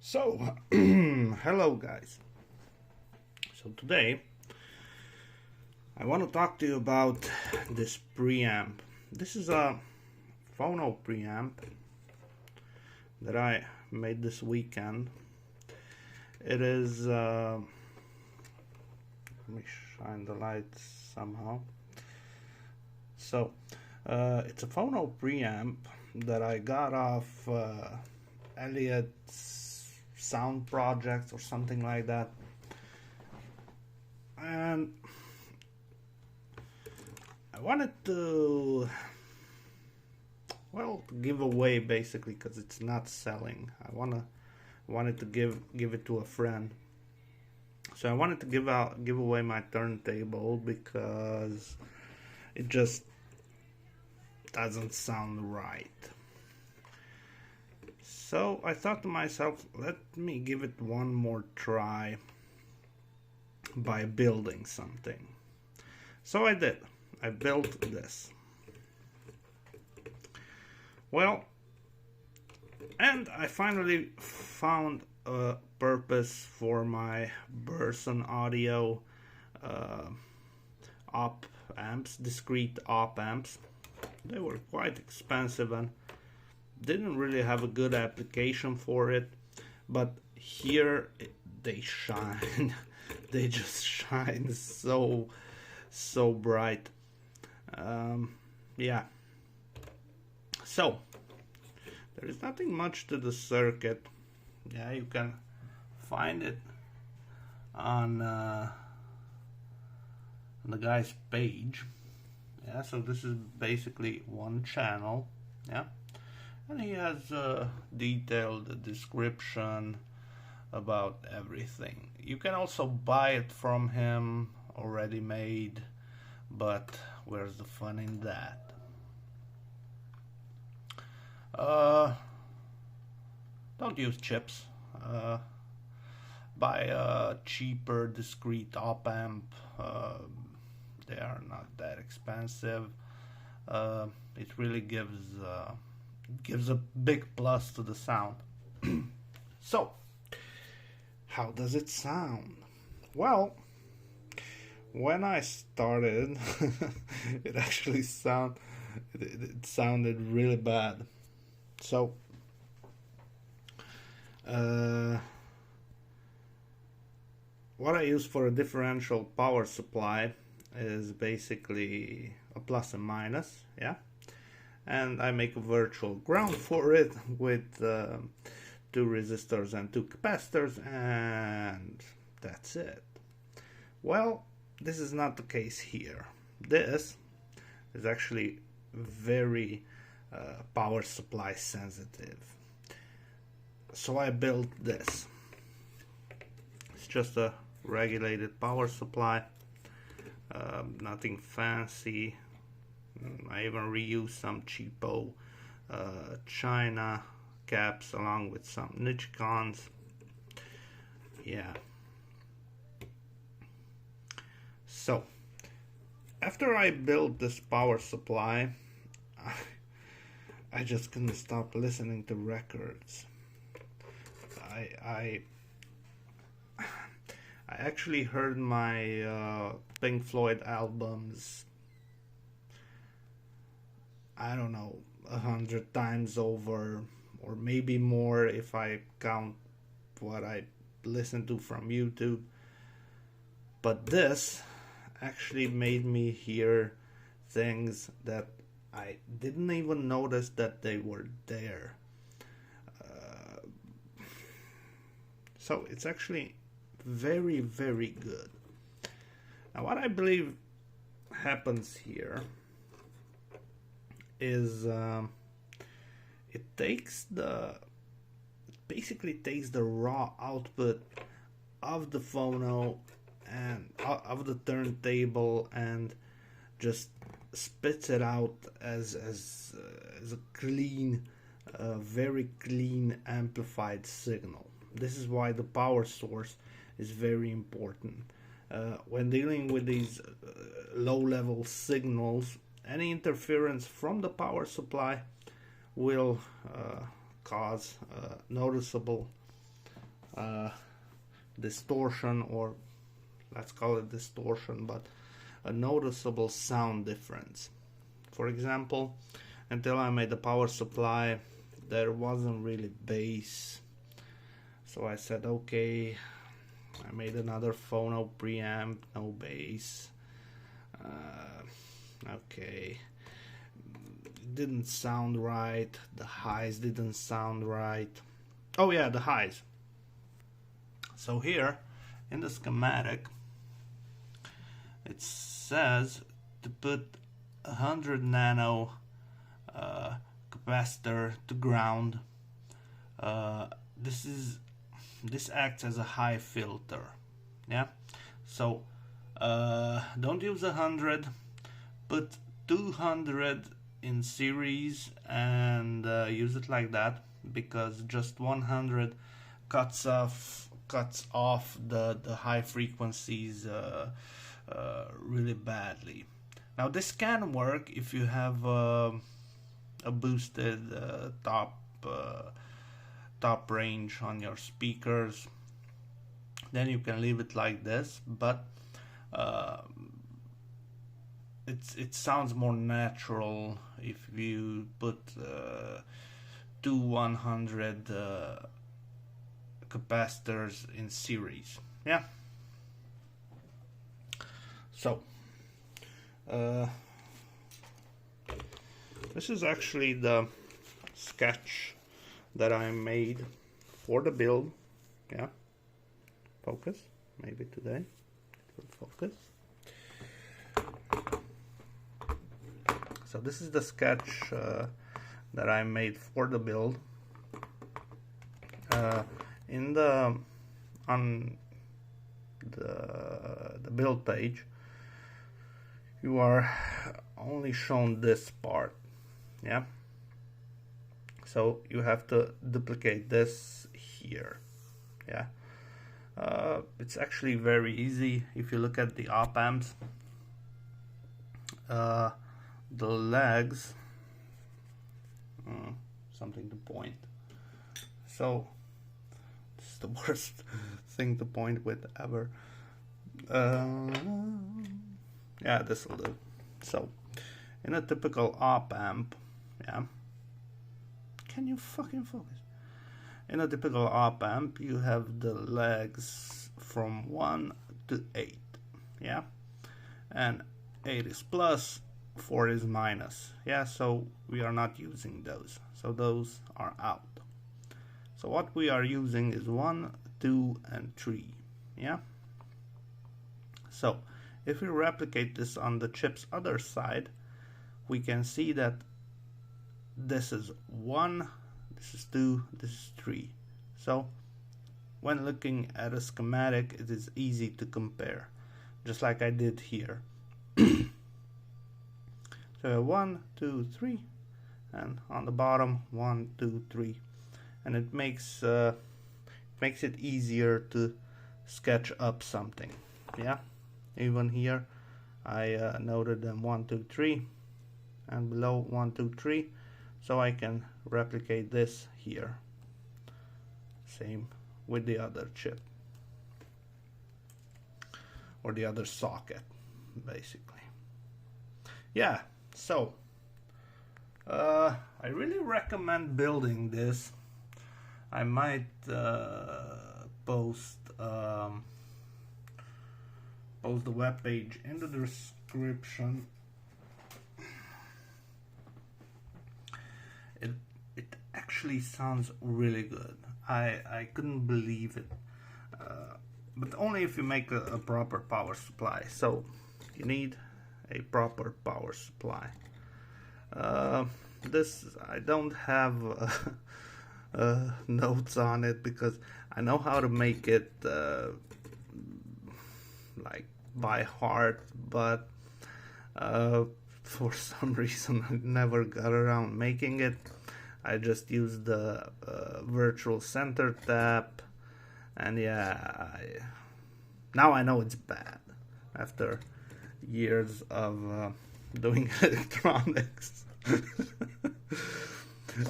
So, hello guys. So today I want to talk to you about this preamp. This is a Phono preamp that I made this weekend. It is, let me shine the lights somehow. So, it's a Phono preamp that I got off Elliot's sound project or something like that, and I wanted to give away basically because it's not selling. I wanted to give it to a friend, so I wanted to give away my turntable because it just doesn't sound right. So I thought to myself, let me give it one more try by building something. So I did. I built this. Well, and I finally found a purpose for my Burson audio op amps, discrete op amps. They were quite expensive and didn't really have a good application for it, but here they shine. They just shine so bright. Yeah, so there is nothing much to the circuit. Yeah, you can find it on the guy's page. Yeah, so this is basically one channel. Yeah, and he has a detailed description about everything. You can also buy it from him already made, but where's the fun in that? Don't use chips. Buy a cheaper discrete op amp. They are not that expensive. It really gives a big plus to the sound. So, how does it sound? Well, when I started, it actually it sounded really bad. So, what I use for a differential power supply is basically a plus and minus, yeah, and I make a virtual ground for it with 2 resistors and 2 capacitors, and that's it. Well, this is not the case here. This is actually very power supply sensitive. So I built this. It's just a regulated power supply, nothing fancy. I even reused some cheapo China caps along with some Nichicons. Yeah. So, after I built this power supply, I just couldn't stop listening to records. I actually heard my Pink Floyd albums, I don't know, 100 times over, or maybe more if I count what I listen to from YouTube. But this actually made me hear things that I didn't even notice that they were there. So it's actually very, very good. Now, what I believe happens here is it basically takes the raw output of the phono and of the turntable and just spits it out as a clean, very clean amplified signal. This is why the power source is very important. When dealing with these low-level signals, any interference from the power supply will cause noticeable distortion, or let's call it distortion, but a noticeable sound difference. For example, until I made the power supply, there wasn't really bass. So I said, okay, I made another Phono preamp, no bass. Okay, it didn't sound right. The highs didn't sound right. Oh yeah, the highs. So here in the schematic, it says to put 100 nano capacitor to ground. This acts as a high filter. Yeah. So don't use 100. Put 200 in series and use it like that, because just 100 cuts off the high frequencies really badly. Now this can work if you have a boosted top range on your speakers. Then you can leave it like this, but it sounds more natural if you put two 100 capacitors in series. Yeah. So this is actually the sketch that I made for the build. Yeah. Focus. Maybe today it will focus. So this is the sketch that I made for the build. On the build page, you are only shown this part. Yeah. So you have to duplicate this here. Yeah. It's actually very easy. If you look at the op amps, the legs, something to point. So this is the worst thing to point with ever. Yeah, this will do. So in a typical op amp, yeah. Can you fucking focus? In a typical op amp, you have the legs from 1 to 8, yeah, and 8 is plus, 4 is minus, yeah. So we are not using those. So those are out. So what we are using is 1, 2, and 3, yeah. So if we replicate this on the chip's other side, we can see that this is 1, this is 2, this is 3. So when looking at a schematic, it is easy to compare, just like I did here. So 1, 2, 3, and on the bottom 1, 2, 3, and it makes it easier to sketch up something. Yeah, even here I noted them 1, 2, 3, and below 1, 2, 3, so I can replicate this here. Same with the other chip, or the other socket, basically. Yeah, so I really recommend building this. I might post the web page in the description. It actually sounds really good. I couldn't believe it, but only if you make a proper power supply. So you need a proper power supply. This I don't have notes on it because I know how to make it like by heart, but for some reason I never got around making it. I just used the virtual center tap, and yeah, now I know it's bad after years of doing electronics.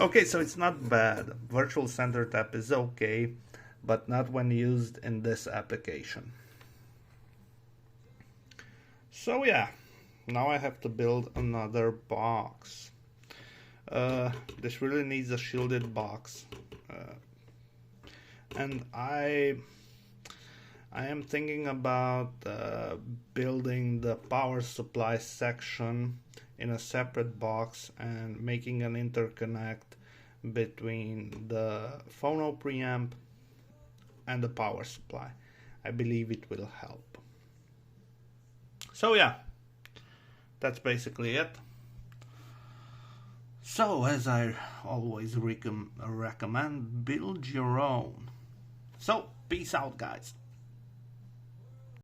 Okay, so it's not bad. Virtual center tap is okay. but not when used in this application. So yeah, now I have to build another box. This really needs a shielded box, and I am thinking about building the power supply section in a separate box and making an interconnect between the Phono preamp and the power supply. I believe it will help. So yeah, that's basically it. So as I always recommend, build your own. So peace out, guys.